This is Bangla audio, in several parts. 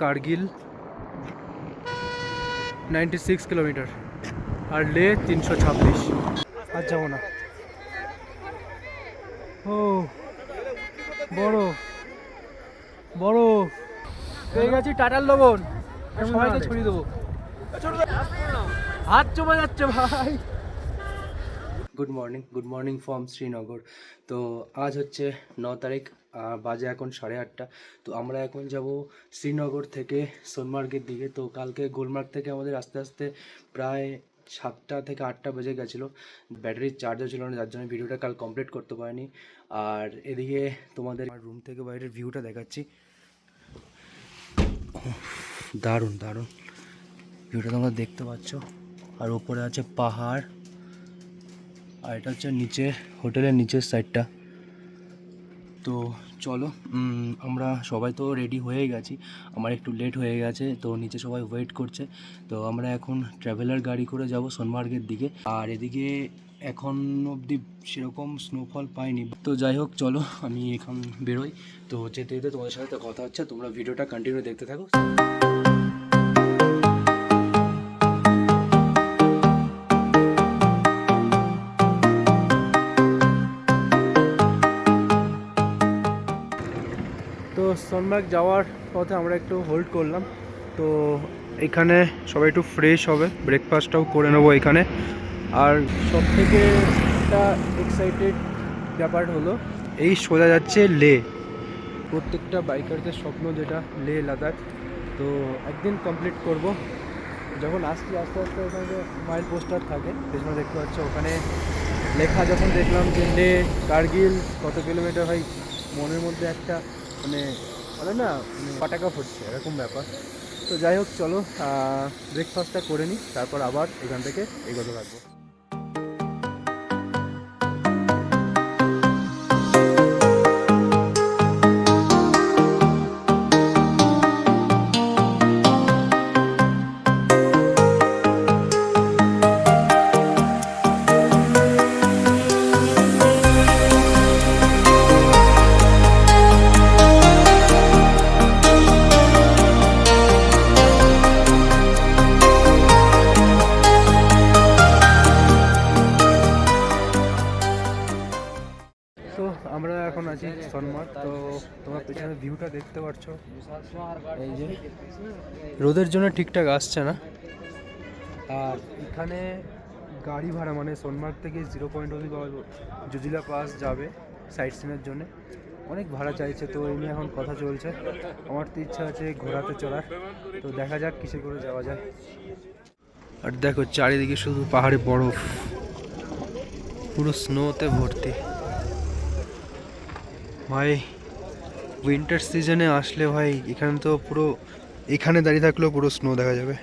কার্গিল 96 কিলোমিটার আর লে 326। আর যাবো না। ও বড় বড় পেয়ে গেছি টাটার লবণ, সবাইকে ছড়িয়ে দেবো। হাত চলে যাচ্ছে ভাই। Good morning from Srinagar. তো আজ হচ্ছে 9 তারিখ, বাজে এখন 8:30। তো আমরা এখন যাব শ্রীনগর থেকে সোনমার্গের দিকে। তো কালকে গুলমার্গ থেকে আমাদের আস্তে আস্তে প্রায় 7টা থেকে 8টা বেজে গেছিলো। ব্যাটারির চার্জও ছিল না, যার জন্য ভিডিওটা কাল কমপ্লিট করতে পারিনি। আর এদিকে তোমাদের রুম থেকে বাইরের ভিউটা দেখাচ্ছি। দারুণ দারুণ ভিউটা তোমরা দেখতে পাচ্ছ। আর উপরে আছে পাহাড়, আর এটা হচ্ছে নিচে হোটেলের নিচের সাইডটা। তো চলো, আমরা সবাই তো রেডি হয়ে গেছি, আমার একটু লেট হয়ে গেছে, তো নিচে সবাই ওয়েট করছে। তো আমরা এখন ট্রাভেলার গাড়ি করে যাব সোনমার্গের দিকে। আর এদিকে এখন অবধি সেরকম স্নোফল পাইনি। তো যাই হোক, চলো আমি এখন বেরোই। তো যেতে যেতে তোমাদের সাথে তো কথা হচ্ছে, তোমরা ভিডিওটা কন্টিনিউ দেখতে থাকো। তো সোনমার্গ যাওয়ার পথে আমরা একটু হোল্ড করলাম। তো এখানে সবাই একটু ফ্রেশ হবে, ব্রেকফাস্টটাও করে নেবো এখানে। আর সব থেকে একটা এক্সাইটেড ব্যাপার হলো এই সোজা যাচ্ছে লে। প্রত্যেকটা বাইকারদের স্বপ্ন যেটা লে লাদাখ। তো একদিন কমপ্লিট করব। যখন আসছি আস্তে আস্তে ওখানে যে মাইল পোস্টার থাকে পেছনে দেখতে পাচ্ছ, ওখানে লেখা যখন দেখলাম যে লে কার্গিল কত কিলোমিটার, হয় মনের মধ্যে একটা মানে বলে না, পাটাকা ফুটছে এরকম ব্যাপার। তো যাই হোক, চলো ব্রেকফাস্টটা করে নিই, তারপর আবার এখান থেকে এগোতে থাকবো। তো আমরা এখন আছি সোনমার্গ। তো তোমার পেছনে ভিউটা দেখতে পাচ্ছ, এই যে রোদের জন্য ঠিকঠাক আসছে না। আর এখানে গাড়ি ভাড়া মানে সোনমার্গ থেকে 0 পয়েন্ট অবধি জুজিলা পাস যাবে সাইট সিনের জন্য, অনেক ভাড়া চাইছে। তো এই নিয়ে এখন কথা চলছে। আমার তো ইচ্ছা আছে ঘোরাতে চলার, তো দেখা যাক কিসে করে যাওয়া যায়। আর দেখো চারিদিকে শুধু পাহাড়ে বরফ, পুরো স্নোতে ভর্তি। ভাই উইন্টার সিজনে আসলে ভাই এখানে তো পুরো, এখানে দাঁড়িয়ে থাকলেও পুরো স্নো দেখা যাবে।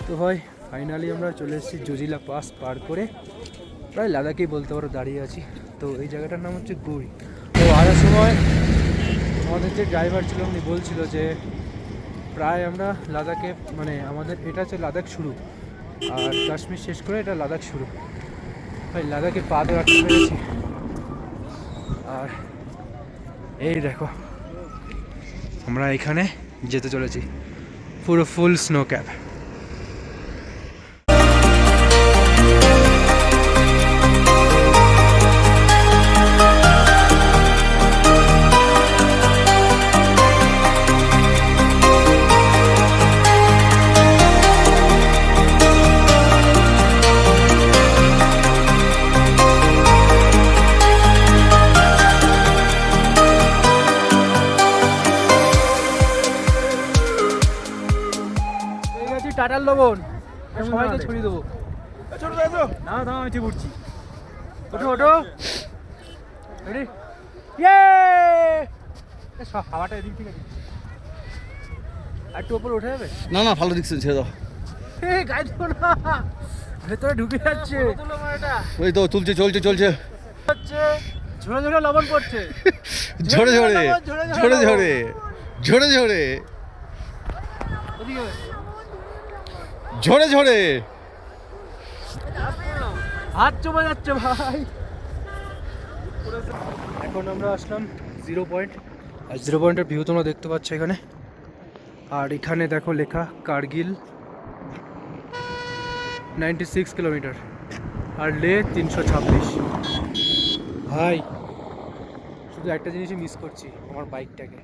তো ভাই ফাইনালি আমরা চলে এসেছি জুজিলা পাস পার করে, প্রায় লাদাখেই বলতে পারো দাঁড়িয়ে আছি। তো এই জায়গাটার নাম হচ্ছে গুড়ি। তো আসার সময় আমাদের যে ড্রাইভার ছিল উনি বলছিল যে প্রায় আমরা লাদাখে, মানে আমাদের এটা হচ্ছে লাদাখ শুরু, আর কাশ্মীর শেষ করে এটা লাদাখ শুরু। ভাই লাদাখে পা তো রাখতে পেরেছি। আর এই দেখো আমরা এখানে যেতে চলেছি, পুরো ফুল স্নো ক্যাপ। চাটার লবণ সবাইকে ছড়িয়ে দেবো। না না আমি ঠিক উঠছি। ওঠো ওঠো, রেডি, ইয়ে, হাওয়াটা এদিক থেকে একটু ওপরে উঠে যাবে। না না ভালো দিচ্ছেন, ছেড়ে দাও। গায়ে দেবো না, ভেতরে ঢুকে যাচ্ছে। ওই তো তুলছে, চলছে চলছে, হচ্ছে ঝরে ঝরে লবণ পড়ছে, ঝরে ঝরে ঝরে ঝরে ঝরে ঝরে ওদিকে ঝরে ঝরে হাত চলে যাচ্ছে ভাই। এখন আমরা আসলাম 0 পয়েন্ট, আর 0 পয়েন্টের ভিউ তোমরা দেখতে পাচ্ছ এখানে। আর এখানে দেখো লেখা কার্গিল 96 কিলোমিটার, আর লে 326। ভাই শুধু একটা জিনিসই মিস করছি, আমার বাইকটাকে।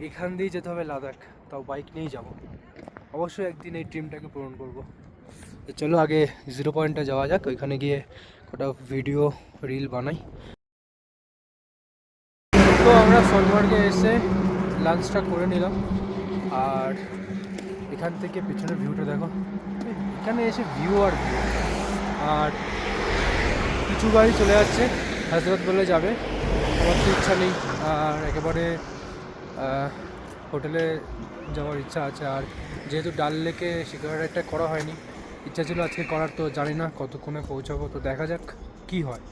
এখান দিয়েই যেতে হবে লাদাখ, তাও বাইক নিয়েই যাব। অবশ্যই একদিন এই ড্রিমটাকে পূরণ করব। তো চলো আগে 0 পয়েন্টে যাওয়া যাক, ওইখানে গিয়ে কটা ভিডিও রিল বানাই। তো আমরা সোনমার্গে এসে লাঞ্চটা করে নিলাম, আর এখান থেকে পিছনের ভিউটা দেখো। এখানে এসে ভিউ আর ভিউ। আর কিছু গাড়ি চলে যাচ্ছে হায়দ্রাবাদ বলে যাবে, আমার তো ইচ্ছা নেই। আর একেবারে হোটেলে যাওয়ার ইচ্ছা আছে। আর যেহেতু ডাল লেকে শিকার রাইডটা করা হয়নি, ইচ্ছা ছিল আজকে করার, তো জানি না কতক্ষণে পৌঁছাবো, তো দেখা যাক কি হয়।